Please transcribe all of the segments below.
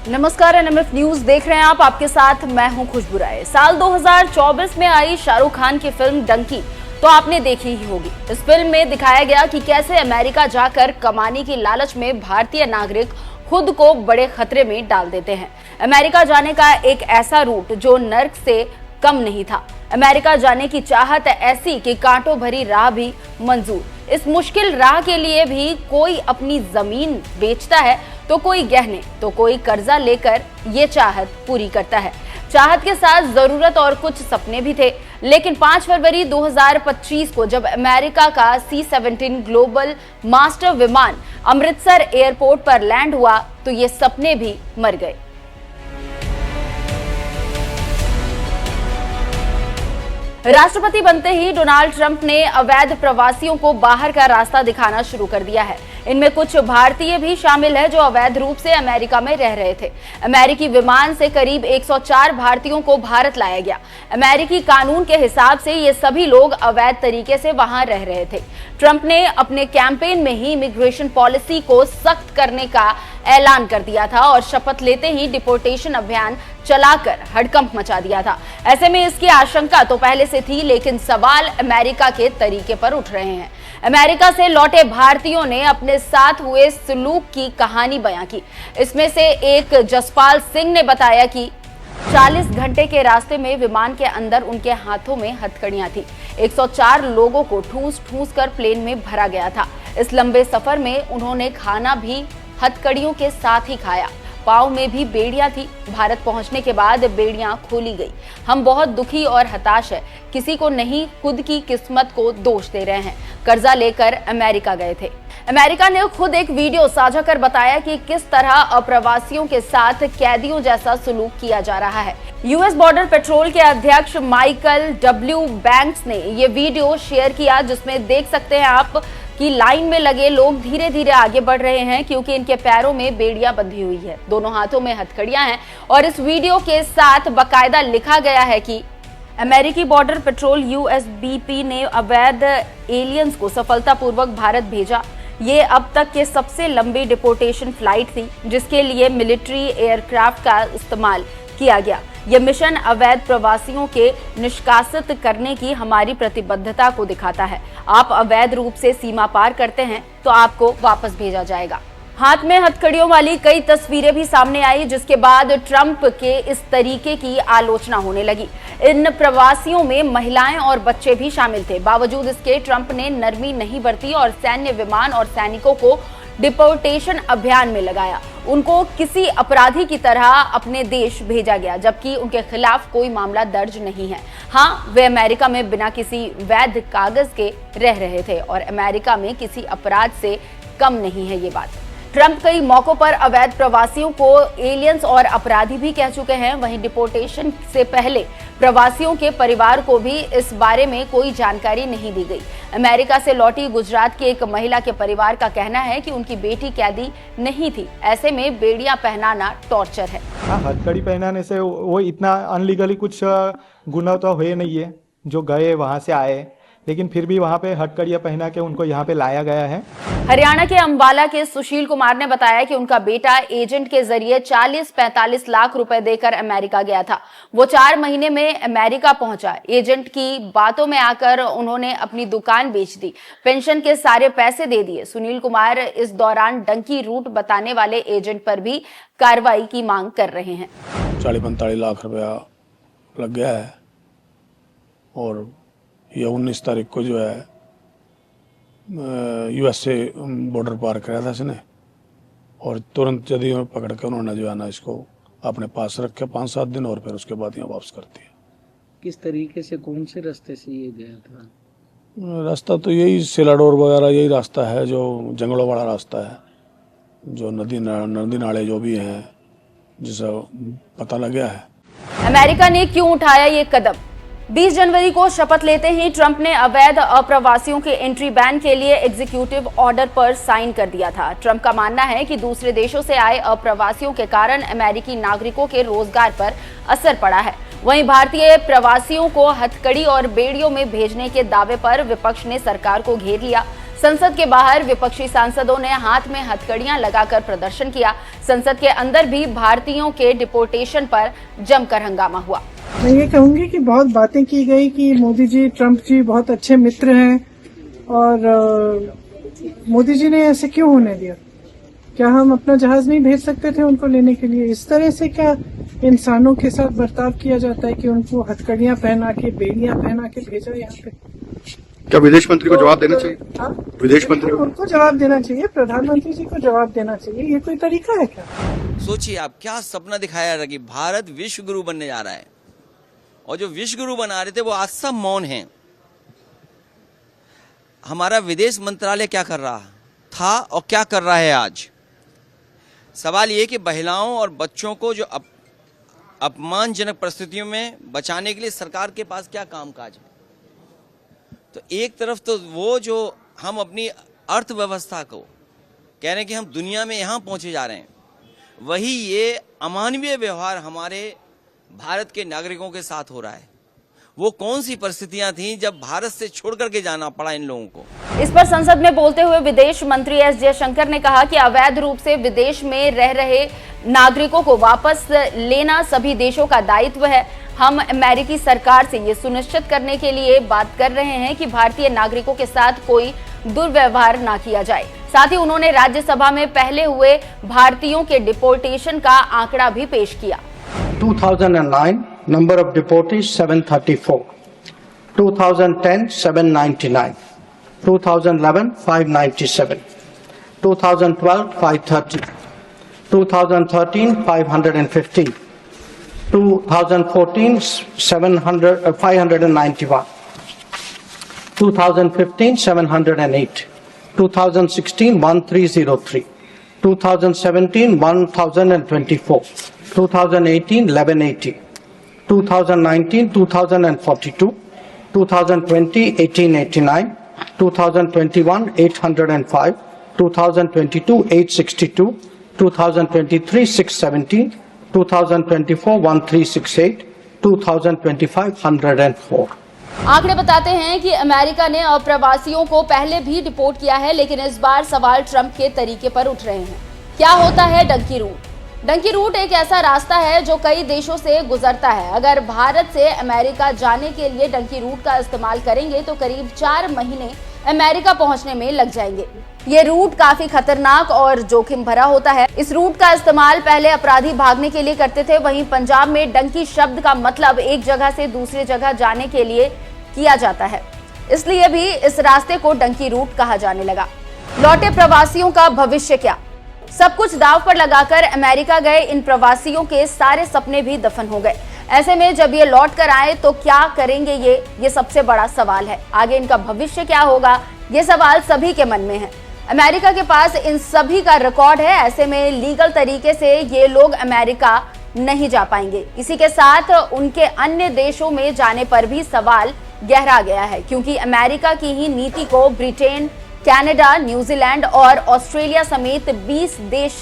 नमस्कार, NMF news देख रहे हैं आप। आपके साथ मैं हूं खुशबू राय। साल 2024 में आई शाहरुख खान की फिल्म डंकी तो आपने देखी ही होगी। इस फिल्म में दिखाया गया कि कैसे अमेरिका जाकर कमाने की लालच में भारतीय नागरिक खुद को बड़े खतरे में डाल देते हैं। अमेरिका जाने का एक ऐसा रूट जो नर्क से कम नहीं था। अमेरिका जाने की चाहत ऐसी कि कांटों भरी राह भी मंजूर। इस मुश्किल राह के लिए भी कोई अपनी जमीन बेचता है, तो कोई गहने, तो कोई कर्जा लेकर ये चाहत पूरी करता है। चाहत के साथ जरूरत और कुछ सपने भी थे, लेकिन 5 फरवरी 2025 को जब अमेरिका का C-17 ग्लोबल मास्टर विमान अमृतसर एयरपोर्ट पर लैंड हुआ तो ये सपने भी मर गए। राष्ट्रपति बनते ही डोनाल्ड ट्रंप ने अवैध प्रवासियों को बाहर का रास्ता दिखाना शुरू कर दिया है। इनमें कुछ भारतीय भी शामिल है जो अवैध रूप से अमेरिका में रह रहे थे। अमेरिकी विमान से करीब 104 भारतीयों को भारत लाया गया। अमेरिकी कानून के हिसाब से ये सभी लोग अवैध तरीके से वहां रह रहे थे। ट्रंप ने अपने कैंपेन में ही इमिग्रेशन पॉलिसी को सख्त करने का ऐलान कर दिया था और शपथ लेते ही डिपोर्टेशन अभियान चलाकर हड़कंप मचा दिया था। ऐसे में इसकी आशंका तो पहले से थी, लेकिन सवाल अमेरिका के तरीके पर उठ रहे हैं। अमेरिका से लौटे भारतीयों ने अपने साथ हुए सलूक की कहानी बयां की। इसमें से एक जसपाल सिंह ने बताया कि 40 घंटे के रास्ते में विमान के अंदर उनके हाथों में हथकड़ियां थी। 104 लोगों को ठूस ठूस कर प्लेन में भरा गया था। इस लंबे सफर में उन्होंने खाना भी हथकड़ियों के साथ ही खाया। पाँव में भी बेड़ियां थी। भारत पहुंचने के बाद बेड़ियां खोली गई। हम बहुत दुखी और हताश है। किसी को नहीं, खुद की किस्मत को दोष दे रहे हैं। कर्जा लेकर अमेरिका गए थे। अमेरिका ने खुद एक वीडियो साझा कर बताया कि किस तरह अप्रवासियों के साथ कैदियों जैसा सलूक किया जा रहा है। यूएस बॉर्डर पेट्रोल के अध्यक्ष माइकल डब्ल्यू बैंक्स ने ये वीडियो शेयर किया, जिसमें देख सकते हैं आप कि लाइन में लगे लोग धीरे धीरे आगे बढ़ रहे हैं क्योंकि इनके पैरों में बेड़ियां बंधी हुई है। दोनों हाथों में हथकड़ियां हैं और इस वीडियो के साथ बकायदा लिखा गया है कि अमेरिकी बॉर्डर पेट्रोल यूएसबीपी ने अवैध एलियंस को सफलतापूर्वक भारत भेजा। ये अब तक के सबसे लंबी डिपोर्टेशन फ्लाइट थी जिसके लिए मिलिट्री एयरक्राफ्ट का इस्तेमाल किया गया। यह मिशन अवैध प्रवासियों के निष्कासित करने की हमारी प्रतिबद्धता को दिखाता है। आप अवैध रूप से सीमा पार करते हैं तो आपको वापस भेजा जाएगा। हाथ में हथकड़ियों वाली कई तस्वीरें भी सामने आई, जिसके बाद ट्रंप के इस तरीके की आलोचना होने लगी। इन प्रवासियों में महिलाएं और बच्चे भी शामिल थे। बावजूद इसके ट्रंप ने नरमी नहीं बरती और सैन्य विमान और सैनिकों को डिपोर्टेशन अभियान में लगाया। उनको किसी अपराधी की तरह अपने देश भेजा गया, जबकि उनके खिलाफ कोई मामला दर्ज नहीं है। हाँ, वे अमेरिका में बिना किसी वैध कागज के रह रहे थे और अमेरिका में किसी अपराध से कम नहीं है ये बात। ट्रंप कई मौकों पर अवैध प्रवासियों को एलियंस और अपराधी भी कह चुके हैं। वहीं डिपोर्टेशन से पहले प्रवासियों के परिवार को भी इस बारे में कोई जानकारी नहीं दी गई। अमेरिका से लौटी गुजरात की एक महिला के परिवार का कहना है कि उनकी बेटी कैदी नहीं थी। ऐसे में बेड़ियां पहनाना टॉर्चर है। हथकड़ी पहनाने से वो इतना अनलीगली कुछ गुनाह तो हुए नहीं है। जो गए वहां से आए, लेकिन फिर भी वहां पे हथकड़ियां पहना के उनको यहाँ पे लाया गया है। हरियाणा के अंबाला के सुशील कुमार ने बताया कि उनका बेटा एजेंट के जरिए 40-45 लाख रुपए देकर अमेरिका गया था। वो 4 महीने में अमेरिका पहुंचा। एजेंट की बातों में आकर उन्होंने अपनी दुकान बेच दी, पेंशन के सारे पैसे दे दिए। सुनील कुमार इस दौरान डंकी रूट बताने वाले एजेंट पर भी कार्रवाई की मांग कर रहे हैं। 40-45 लाख रुपया लग गया है और ये 19 तारीख को जो है यूएस से बॉर्डर पार कराया था इसने और तुरंत यदि पकड़ के उन्होंने जो है ना इसको अपने पास रखे 5-7 दिन और फिर उसके बाद यहाँ वापस करती है। किस तरीके से, कौन से रास्ते से ये गया था? रास्ता तो यही सिलाडोर वगैरह यही रास्ता है, जो जंगलों वाला रास्ता है, जो नदी नाले जो भी हैं, जिसका पता लग गया है। अमेरिका ने क्यों उठाया ये कदम? 20 जनवरी को शपथ लेते ही ट्रंप ने अवैध अप्रवासियों के एंट्री बैन के लिए एग्जीक्यूटिव ऑर्डर पर साइन कर दिया था। ट्रंप का मानना है कि दूसरे देशों से आए अप्रवासियों के कारण अमेरिकी नागरिकों के रोजगार पर असर पड़ा है। वहीं भारतीय प्रवासियों को हथकड़ी और बेड़ियों में भेजने के दावे पर विपक्ष ने सरकार को घेर लिया। संसद के बाहर विपक्षी सांसदों ने हाथ में हथकड़ियां लगाकर प्रदर्शन किया। संसद के अंदर भी भारतीयों के डिपोर्टेशन पर जमकर हंगामा हुआ। मैं ये कहूंगी कि बहुत बातें की गई कि मोदी जी, ट्रंप जी बहुत अच्छे मित्र हैं और मोदी जी ने ऐसे क्यों होने दिया? क्या हम अपना जहाज नहीं भेज सकते थे उनको लेने के लिए? इस तरह से क्या इंसानों के साथ बर्ताव किया जाता है कि उनको हथकड़ियां पहना के, बेड़ियां पहना के भेजा यहाँ पे? क्या विदेश मंत्री को जवाब देना चाहिए? विदेश मंत्री उनको जवाब देना चाहिए, प्रधानमंत्री जी को जवाब देना चाहिए। ये कोई तरीका है क्या? सोचिए आप, क्या सपना दिखाया रहा कि भारत विश्व गुरु बनने जा रहा है, और जो विश्व गुरु बना रहे थे वो आज सब मौन हैं। हमारा विदेश मंत्रालय क्या कर रहा था और क्या कर रहा है आज? सवाल ये कि महिलाओं और बच्चों को जो अपमानजनक परिस्थितियों में बचाने के लिए सरकार के पास क्या कामकाज है? तो एक तरफ तो वो जो हम अपनी अर्थव्यवस्था को कह रहे हैं कि हम दुनिया में यहाँ पहुँचे जा रहे हैं, वही ये अमानवीय व्यवहार हमारे भारत के नागरिकों के साथ हो रहा है। वो कौन सी परिस्थितियां थीं जब भारत से छोड़ करके जाना पड़ा इन लोगों को? इस पर संसद में बोलते हुए विदेश मंत्री एस जयशंकर ने कहा कि अवैध रूप से विदेश में रह रहे नागरिकों को वापस लेना सभी देशों का दायित्व है। हम अमेरिकी सरकार से ये सुनिश्चित करने के लिए बात कर रहे हैं कि भारतीय नागरिकों के साथ कोई दुर्व्यवहार ना किया जाए। साथ ही उन्होंने राज्यसभा में पहले हुए भारतीयों के डिपोर्टेशन का आंकड़ा भी पेश किया। 2009 number of deportees 734, 2010 799, 2011 597, 2012 530, 2013 515, 2014 591, 2015 708, 2016 1303, 2017 1024, 2018 1180, 2019 2042, 2020 1889, 2021 805, 2022 862, 2023 617, 2024 1368, 2025 104। आंकड़े बताते हैं कि अमेरिका ने अप्रवासियों को पहले भी डिपोर्ट किया है, लेकिन इस बार सवाल ट्रंप के तरीके पर उठ रहे हैं। क्या होता है डंकी रूट? डंकी रूट एक ऐसा रास्ता है जो कई देशों से गुजरता है। अगर भारत से अमेरिका जाने के लिए डंकी रूट का इस्तेमाल करेंगे तो करीब 4 महीने अमेरिका पहुंचने में लग जाएंगे। ये रूट काफी खतरनाक और जोखिम भरा होता है। इस रूट का इस्तेमाल पहले अपराधी भागने के लिए करते थे। वहीं पंजाब में डंकी शब्द का मतलब एक जगह से दूसरी जगह जाने के लिए किया जाता है, इसलिए भी इस रास्ते को डंकी रूट कहा जाने लगा। लौटे प्रवासियों का भविष्य क्या? सब कुछ दांव पर लगाकर अमेरिका गए इन प्रवासियों के सारे सपने भी दफन हो गए। ऐसे में जब ये लौट कर आए तो क्या करेंगे ये सबसे बड़ा सवाल है। आगे इनका भविष्य क्या होगा, ये सवाल सभी के मन में है। अमेरिका के पास इन सभी का रिकॉर्ड है। ऐसे में लीगल तरीके से ये लोग अमेरिका नहीं जा पाएंगे। इसी के साथ उनके अन्य देशों में जाने पर भी सवाल गहरा गया है, क्योंकि अमेरिका की ही नीति को ब्रिटेन, कनाडा, न्यूजीलैंड और ऑस्ट्रेलिया समेत 20 देश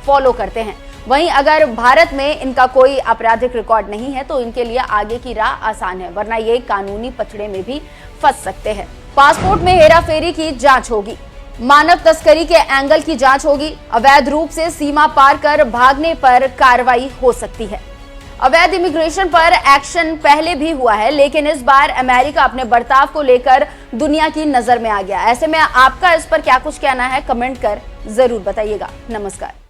फॉलो करते हैं। वहीं अगर भारत में इनका कोई आपराधिक रिकॉर्ड नहीं है तो इनके लिए आगे की राह आसान है, वरना ये कानूनी पचड़े में भी फंस सकते हैं। पासपोर्ट में हेराफेरी की जांच होगी, मानव तस्करी के एंगल की जांच होगी, अवैध रूप से सीमा पार कर भागने पर कार्रवाई हो सकती है। अवैध इमिग्रेशन पर एक्शन पहले भी हुआ है, लेकिन इस बार अमेरिका अपने बर्ताव को लेकर दुनिया की नजर में आ गया। ऐसे में आपका इस पर क्या कुछ कहना है, कमेंट कर जरूर बताइएगा। नमस्कार।